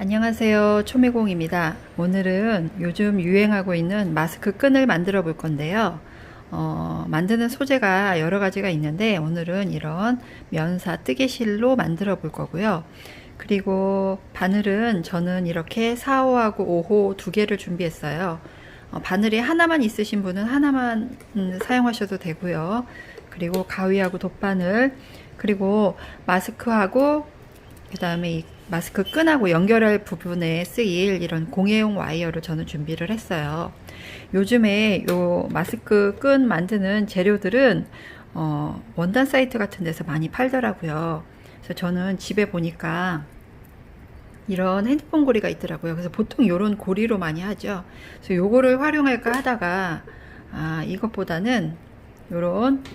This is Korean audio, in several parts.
안녕하세요. 초미공입니다. 오늘은 요즘 유행하고 있는 마스크 끈을 만들어 볼 건데요. 만드는 소재가 여러 가지가 있는데 오늘은 이런 면사 뜨개실로 만들어 볼 거고요. 그리고 바늘은 저는 이렇게 4호하고 5호 두 개를 준비했어요. 바늘이 하나만 있으신 분은 하나만 사용하셔도 되고요. 그리고 가위하고 돗바늘, 그리고 마스크하고 그 다음에 이 마스크 끈하고 연결할 부분에 쓰일 이런 공예용 와이어를 저는 준비를 했어요. 요즘에 요 마스크 끈 만드는 재료들은 원단 사이트 같은 데서 많이 팔더라고요. 그래서 저는 집에 보니까 이런 핸드폰 고리가 있더라고요. 그래서 보통 이런 고리로 많이 하죠. 그래서 요거를 활용할까 하다가 이것보다는 요런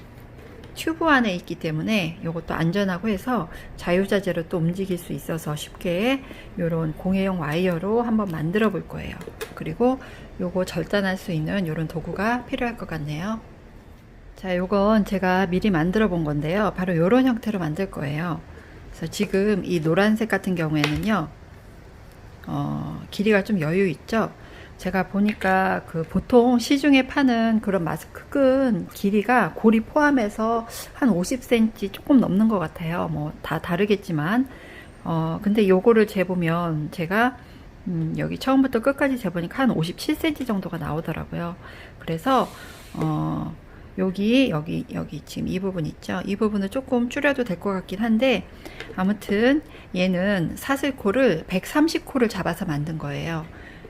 튜브 안에 있기 때문에 이것도 안전하고 해서 자유자재로 또 움직일 수 있어서 쉽게 이런 공예용 와이어로 한번 만들어 볼 거예요. 그리고 요거 절단할 수 있는 이런 도구가 필요할 것 같네요. 자, 요건 제가 미리 만들어 본 건데요. 바로 이런 형태로 만들 거예요. 그래서 지금 이 노란색 같은 경우에는요, 길이가 좀 여유 있죠. 제가 보니까 그 보통 시중에 파는 그런 마스크 끈 길이가 고리 포함해서 한 50cm 조금 넘는 것 같아요. 뭐 다 다르겠지만 근데 요거를 재보면 제가 여기 처음부터 끝까지 재보니까 한 57cm 정도가 나오더라고요. 그래서 여기 지금 이 부분 있죠. 이 부분을 조금 줄여도 될 것 같긴 한데 아무튼 얘는 사슬코를 130코를 잡아서 만든 거예요.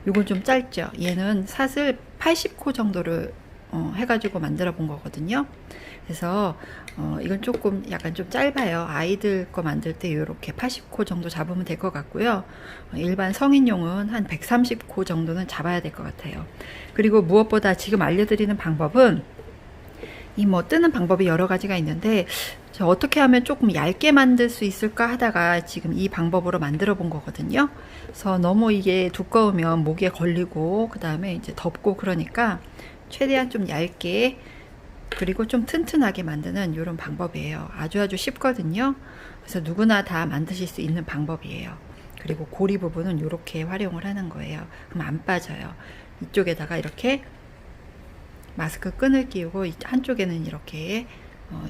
이건 좀 짧죠. 얘는 사슬 80코 정도를 해가지고 만들어 본 거거든요. 그래서 이건 조금 약간 좀 짧아요. 아이들 거 만들 때 이렇게 80코 정도 잡으면 될 것 같고요. 일반 성인용은 한 130코 정도는 잡아야 될 것 같아요. 그리고 무엇보다 지금 알려드리는 방법은 이 뭐 뜨는 방법이 여러 가지가 있는데 저 어떻게 하면 조금 얇게 만들 수 있을까 하다가 지금 이 방법으로 만들어 본 거거든요. 그래서 너무 이게 두꺼우면 목에 걸리고 그 다음에 이제 덥고 그러니까 최대한 좀 얇게 그리고 좀 튼튼하게 만드는 이런 방법이에요. 아주 쉽거든요. 그래서 누구나 다 만드실 수 있는 방법이에요. 그리고 고리 부분은 이렇게 활용을 하는 거예요. 그럼 안 빠져요. 이쪽에다가 이렇게 마스크 끈을 끼우고 한쪽에는 이렇게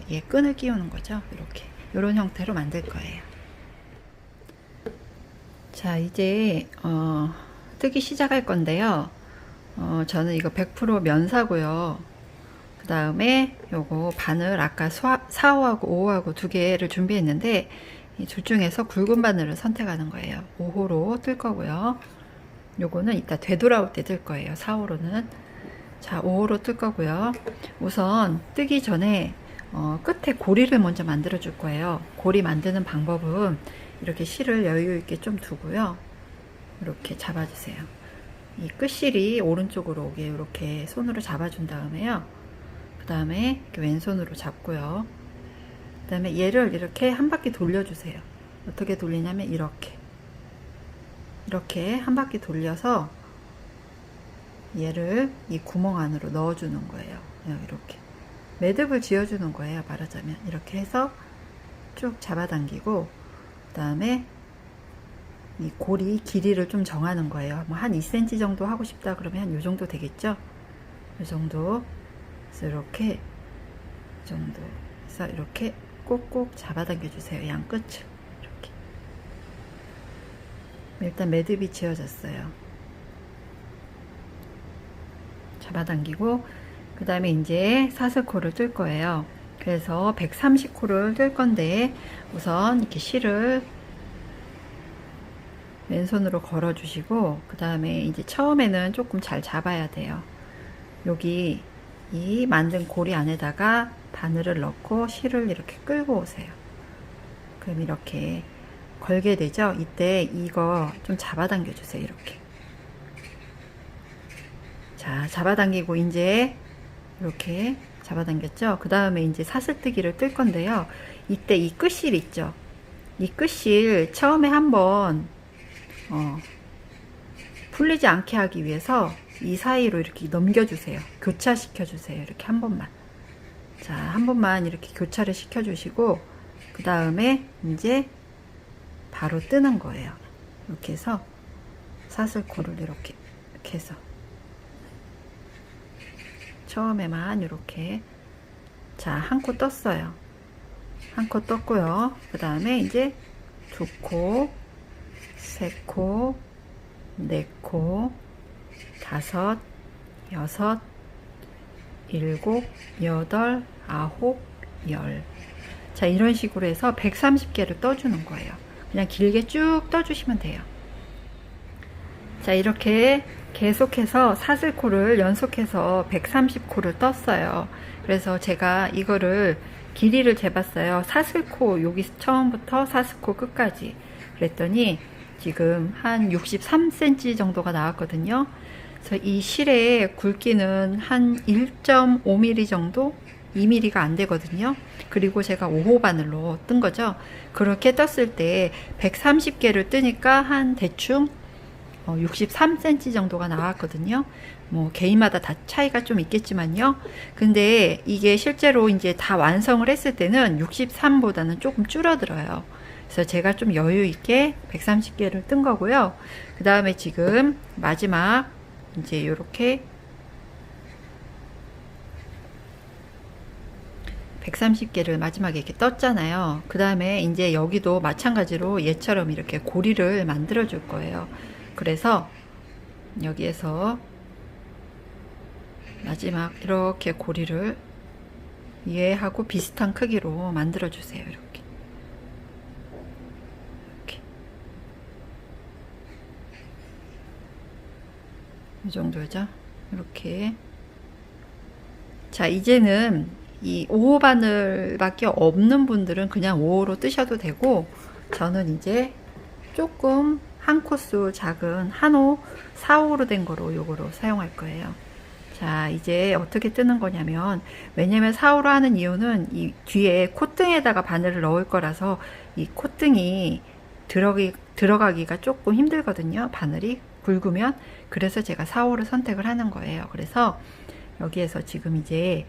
얘 끈을 끼우는 거죠. 이렇게 이런 형태로 만들 거예요. 자, 이제 뜨기 시작할 건데요. 저는 이거 100% 면사고요. 그 다음에 요거 바늘 아까 4호하고 5호하고 두 개를 준비했는데 이 둘 중에서 굵은 바늘을 선택하는 거예요. 5호로 뜰 거고요. 요거는 이따 되돌아올 때 뜰 거예요. 4호로는. 자, 5호로 뜰 거고요. 우선 뜨기 전에 끝에 고리를 먼저 만들어 줄 거예요. 고리 만드는 방법은 이렇게 실을 여유 있게 좀 두고요. 이렇게 잡아주세요. 이 끝실이 오른쪽으로 오게 이렇게 손으로 잡아준 다음에요. 그 다음에 왼손으로 잡고요. 그 다음에 얘를 이렇게 한 바퀴 돌려주세요. 어떻게 돌리냐면 이렇게 한 바퀴 돌려서 얘를 이 구멍 안으로 넣어주는 거예요. 이렇게 매듭을 지어주는 거예요. 말하자면 이렇게 해서 쭉 잡아당기고 그 다음에 이 고리 길이를 좀 정하는 거예요. 뭐 한 2cm 정도 하고 싶다 그러면 한 요 정도 되겠죠. 요 정도. 그래서 이렇게 이 정도 해서 이렇게 꼭꼭 잡아당겨 주세요. 양 끝을 이렇게. 일단 매듭이 지어졌어요. 잡아당기고 그 다음에 이제 사슬코를 뜰 거예요. 그래서 130코를 뜰 건데 우선 이렇게 실을 왼손으로 걸어 주시고 그 다음에 이제 처음에는 조금 잘 잡아야 돼요. 여기 이 만든 고리 안에다가 바늘을 넣고 실을 이렇게 끌고 오세요. 그럼 이렇게 걸게 되죠. 이때 이거 좀 잡아당겨 주세요. 이렇게. 자, 잡아당기고 이제 이렇게 잡아당겼죠. 그 다음에 이제 사슬뜨기를 뜰 건데요. 이때 이 끝실 있죠. 이 끝실 처음에 한번 풀리지 않게 하기 위해서 이 사이로 이렇게 넘겨주세요. 교차시켜 주세요. 이렇게 한 번만. 자, 한 번만 이렇게 교차를 시켜 주시고 그 다음에 이제 바로 뜨는 거예요. 이렇게 해서 사슬코를 이렇게 해서 처음에만 이렇게, 자, 한 코 떴어요. 한 코 떴고요. 그 다음에 이제 두 코, 세 코, 네 코, 다섯, 여섯, 일곱, 여덟, 아홉, 열. 자, 이런 식으로 해서 130개를 떠주는 거예요. 그냥 길게 쭉 떠주시면 돼요. 자, 이렇게 계속해서 사슬코를 연속해서 130코를 떴어요. 그래서 제가 이거를 길이를 재봤어요. 사슬코, 여기 처음부터 사슬코 끝까지. 그랬더니 지금 한 63cm 정도가 나왔거든요. 그래서 이 실의 굵기는 한 1.5mm 정도? 2mm가 안 되거든요. 그리고 제가 5호 바늘로 뜬 거죠. 그렇게 떴을 때 130개를 뜨니까 한 대충 63cm 정도가 나왔거든요. 뭐 개인마다 다 차이가 좀 있겠지만요. 근데 이게 실제로 이제 다 완성을 했을 때는 63보다는 조금 줄어들어요. 그래서 제가 좀 여유 있게 130개를 뜬 거고요. 그 다음에 지금 마지막 이제 이렇게 130개를 마지막에 이렇게 떴잖아요. 그 다음에 이제 여기도 마찬가지로 얘처럼 이렇게 고리를 만들어 줄 거예요. 그래서 여기에서 마지막 이렇게 고리를 얘하고 비슷한 크기로 만들어 주세요. 이렇게. 이렇게. 이 정도죠. 이렇게. 자, 이제는 이 5호 바늘밖에 없는 분들은 그냥 5호로 뜨셔도 되고, 저는 이제 조금 한 코수 작은 한호 4호로 된 거로 요거로 사용할 거예요. 자, 이제 어떻게 뜨는 거냐면, 왜냐면 4호로 하는 이유는 이 뒤에 콧등에다가 바늘을 넣을 거라서 이 콧등이 들어가기가 조금 힘들거든요. 바늘이 굵으면. 그래서 제가 4호를 선택을 하는 거예요. 그래서 여기에서 지금 이제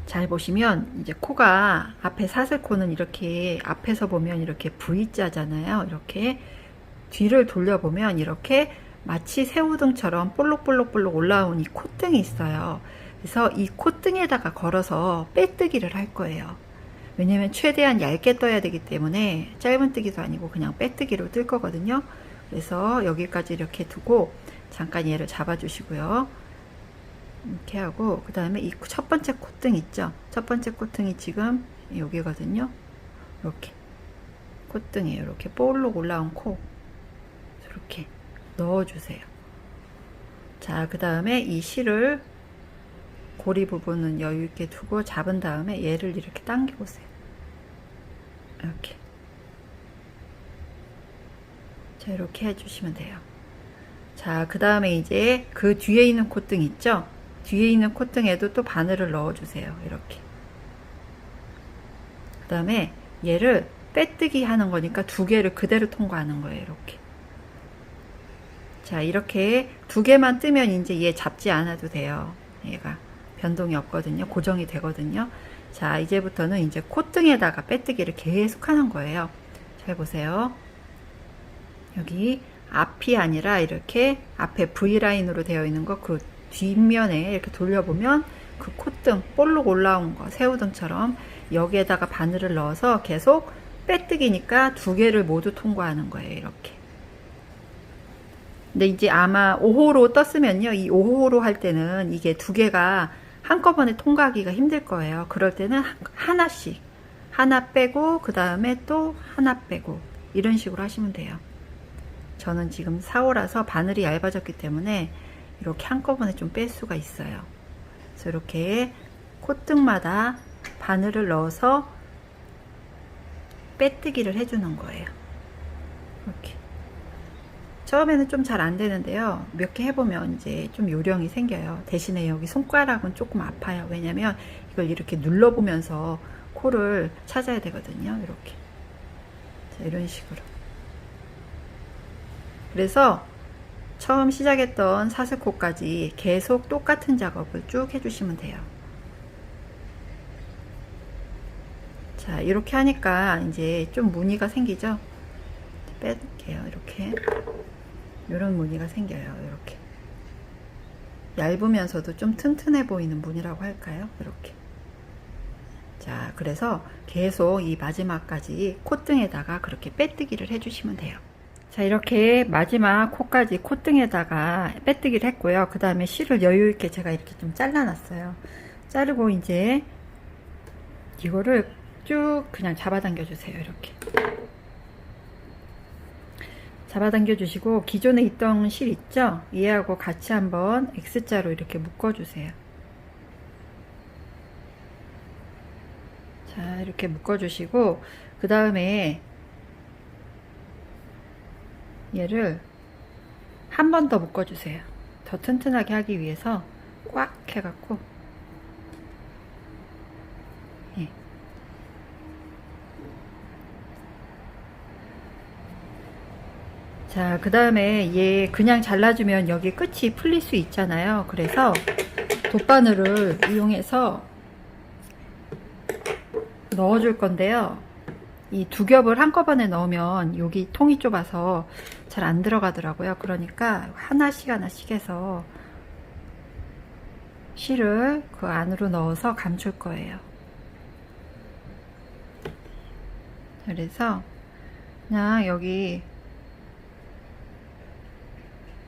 잘 보시면 이제 코가 앞에 사슬코는 이렇게 앞에서 보면 이렇게 V자잖아요. 이렇게 뒤를 돌려보면 이렇게 마치 새우등처럼 볼록볼록볼록 올라온 이 콧등이 있어요. 그래서 이 콧등에다가 걸어서 빼뜨기를 할 거예요. 왜냐면 최대한 얇게 떠야 되기 때문에 짧은 뜨기도 아니고 그냥 빼뜨기로 뜰 거거든요. 그래서 여기까지 이렇게 두고 잠깐 얘를 잡아 주시고요. 이렇게 하고, 그 다음에 이 첫 번째 콧등 있죠? 첫 번째 콧등이 지금 여기거든요. 이렇게 콧등에 이렇게 볼록 올라온 코 이렇게 넣어주세요. 자, 그 다음에 이 실을 고리 부분은 여유 있게 두고 잡은 다음에 얘를 이렇게 당겨 보세요. 이렇게. 자, 이렇게 해주시면 돼요. 자, 그 다음에 이제 그 뒤에 있는 콧등 있죠? 뒤에 있는 콧등에도 또 바늘을 넣어주세요. 이렇게. 그 다음에 얘를 빼뜨기 하는 거니까 두 개를 그대로 통과하는 거예요. 이렇게. 자, 이렇게 두 개만 뜨면 이제 얘 잡지 않아도 돼요. 얘가 변동이 없거든요. 고정이 되거든요. 자, 이제부터는 이제 콧등에다가 빼뜨기를 계속 하는 거예요. 잘 보세요. 여기 앞이 아니라 이렇게 앞에 V라인으로 되어 있는 거 그 뒷면에 이렇게 돌려보면 그 콧등 볼록 올라온 거 새우등처럼 여기에다가 바늘을 넣어서 계속 빼뜨기니까 두 개를 모두 통과하는 거예요. 이렇게. 근데 이제 아마 5호로 떴으면요, 이 5호로 할 때는 이게 두 개가 한꺼번에 통과하기가 힘들 거예요. 그럴 때는 하나씩 하나 빼고 그 다음에 또 하나 빼고 이런 식으로 하시면 돼요. 저는 지금 4호라서 바늘이 얇아졌기 때문에 이렇게 한꺼번에 좀 뺄 수가 있어요. 그래서 이렇게 콧등마다 바늘을 넣어서 빼뜨기를 해주는 거예요. 이렇게. 처음에는 좀 잘 안 되는데요. 몇 개 해보면 이제 좀 요령이 생겨요. 대신에 여기 손가락은 조금 아파요. 왜냐면 이걸 이렇게 눌러보면서 코를 찾아야 되거든요. 이렇게. 자, 이런 식으로. 그래서 처음 시작했던 사슬코까지 계속 똑같은 작업을 쭉 해주시면 돼요. 자, 이렇게 하니까 이제 좀 무늬가 생기죠? 뺄게요. 이렇게. 이런 무늬가 생겨요. 이렇게 얇으면서도 좀 튼튼해 보이는 무늬라고 할까요? 이렇게. 자, 그래서 계속 이 마지막까지 콧등에다가 그렇게 빼뜨기를 해주시면 돼요. 자, 이렇게 마지막 코까지 콧등에다가 빼뜨기를 했고요. 그 다음에 실을 여유있게 제가 이렇게 좀 잘라놨어요. 자르고 이제 이거를 쭉 그냥 잡아당겨 주세요. 이렇게 잡아당겨 주시고, 기존에 있던 실 있죠? 얘하고 같이 한번 X자로 이렇게 묶어 주세요. 자, 이렇게 묶어 주시고, 그 다음에 얘를 한 번 더 묶어 주세요. 더 튼튼하게 하기 위해서 꽉 해갖고, 예. 자, 그 다음에 얘 그냥 잘라주면 여기 끝이 풀릴 수 있잖아요. 그래서 돗바늘을 이용해서 넣어줄 건데요. 이 두 겹을 한꺼번에 넣으면 여기 통이 좁아서 잘 안 들어가더라고요. 그러니까 하나씩 하나씩 해서 실을 그 안으로 넣어서 감출 거예요. 그래서 그냥 여기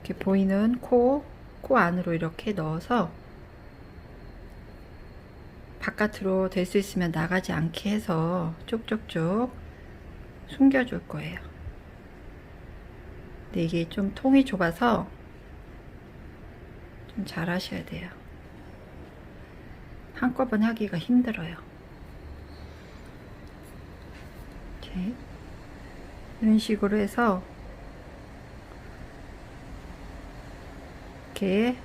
이렇게 보이는 코 안으로 이렇게 넣어서 바깥으로 될 수 있으면 나가지 않게 해서 쪽쪽쪽 숨겨줄 거예요. 근데 이게 좀 통이 좁아서 좀 잘 하셔야 돼요. 한꺼번에 하기가 힘들어요. 이렇게 이런 식으로 해서 이렇게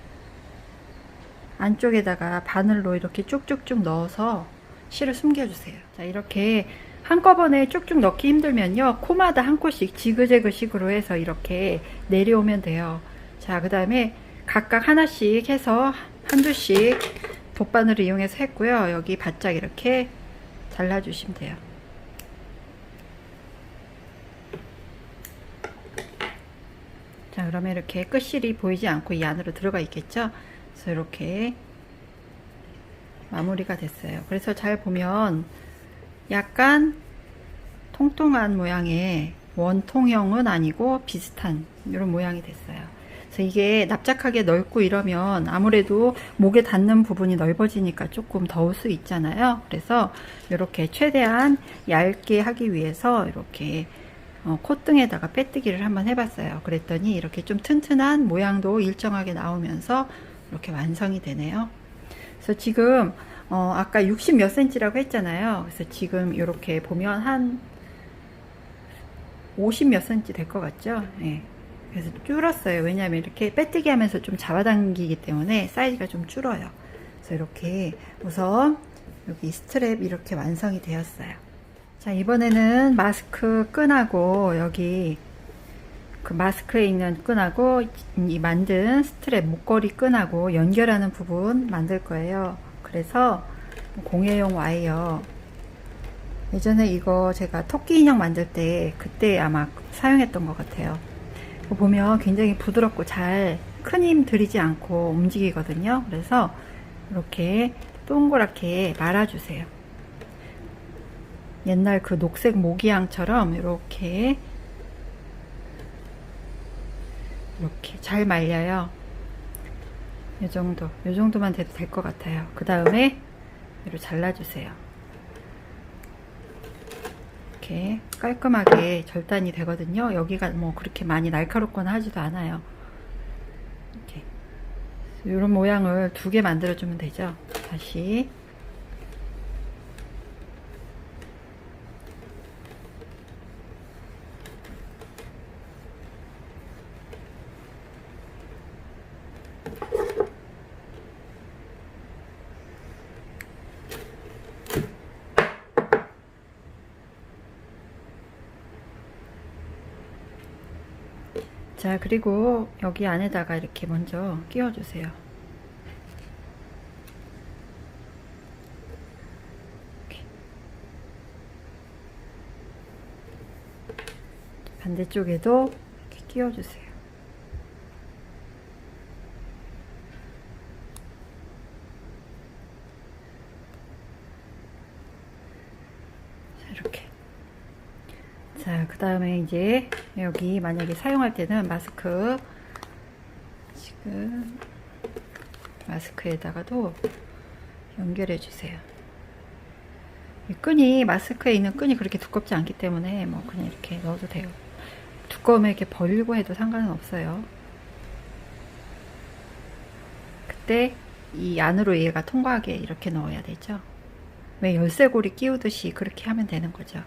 안쪽에다가 바늘로 이렇게 쭉쭉쭉 넣어서 실을 숨겨주세요. 자, 이렇게 한꺼번에 쭉쭉 넣기 힘들면요, 코마다 한 코씩 지그재그 식으로 해서 이렇게 내려오면 돼요. 자, 그 다음에 각각 하나씩 해서 한두씩 돗바늘을 이용해서 했고요. 여기 바짝 이렇게 잘라주시면 돼요. 자, 그러면 이렇게 끝실이 보이지 않고 이 안으로 들어가 있겠죠? 그래서 이렇게 마무리가 됐어요. 그래서 잘 보면 약간 통통한 모양의 원통형은 아니고 비슷한 이런 모양이 됐어요. 그래서 이게 납작하게 넓고 이러면 아무래도 목에 닿는 부분이 넓어지니까 조금 더울 수 있잖아요. 그래서 이렇게 최대한 얇게 하기 위해서 이렇게 콧등에다가 빼뜨기를 한번 해봤어요. 그랬더니 이렇게 좀 튼튼한 모양도 일정하게 나오면서 이렇게 완성이 되네요. 그래서 지금 아까 60 몇 cm라고 했잖아요. 그래서 지금 이렇게 보면 한 50 몇 cm 될 것 같죠? 네. 그래서 줄었어요. 왜냐하면 이렇게 빼뜨기 하면서 좀 잡아당기기 때문에 사이즈가 좀 줄어요. 그래서 이렇게 우선 여기 스트랩 이렇게 완성이 되었어요. 자, 이번에는 마스크 끈하고 여기 그 마스크에 있는 끈하고 이 만든 스트랩 목걸이 끈하고 연결하는 부분 만들 거예요. 그래서 공예용 와이어, 예전에 이거 제가 토끼 인형 만들 때 그때 아마 사용했던 것 같아요. 이거 보면 굉장히 부드럽고 잘 큰 힘 들이지 않고 움직이거든요. 그래서 이렇게 동그랗게 말아주세요. 옛날 그 녹색 모기향처럼 이렇게 잘 말려요. 이 정도만 돼도 될 것 같아요. 그 다음에 이렇게 잘라주세요. 이렇게 깔끔하게 절단이 되거든요. 여기가 뭐 그렇게 많이 날카롭거나 하지도 않아요. 이렇게 이런 모양을 2개 만들어주면 되죠. 다시 자, 그리고 여기 안에다가 이렇게 먼저 끼워주세요. 이렇게. 반대쪽에도 이렇게 끼워주세요. 이렇게. 자, 그 다음에 이제 여기 만약에 사용할 때는 마스크, 지금 마스크에다가도 연결해 주세요. 이 끈이, 마스크에 있는 끈이 그렇게 두껍지 않기 때문에 뭐 그냥 이렇게 넣어도 돼요. 두꺼우면 이렇게 벌리고 해도 상관은 없어요. 그때 이 안으로 얘가 통과하게 이렇게 넣어야 되죠. 왜 열쇠고리 끼우듯이 그렇게 하면 되는 거죠.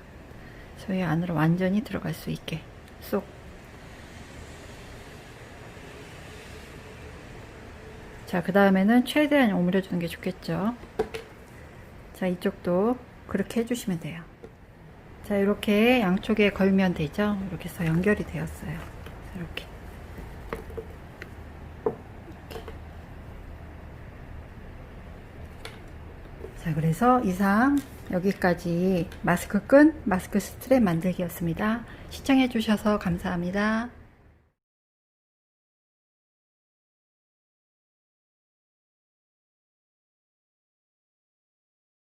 저희 안으로 완전히 들어갈 수 있게 쏙. 자, 그 다음에는 최대한 오므려 주는 게 좋겠죠. 자, 이쪽도 그렇게 해주시면 돼요. 자, 이렇게 양쪽에 걸면 되죠. 이렇게 해서 연결이 되었어요. 이렇게. 자, 그래서 이상 여기까지 마스크 끈, 마스크 스트랩 만들기였습니다. 시청해 주셔서 감사합니다.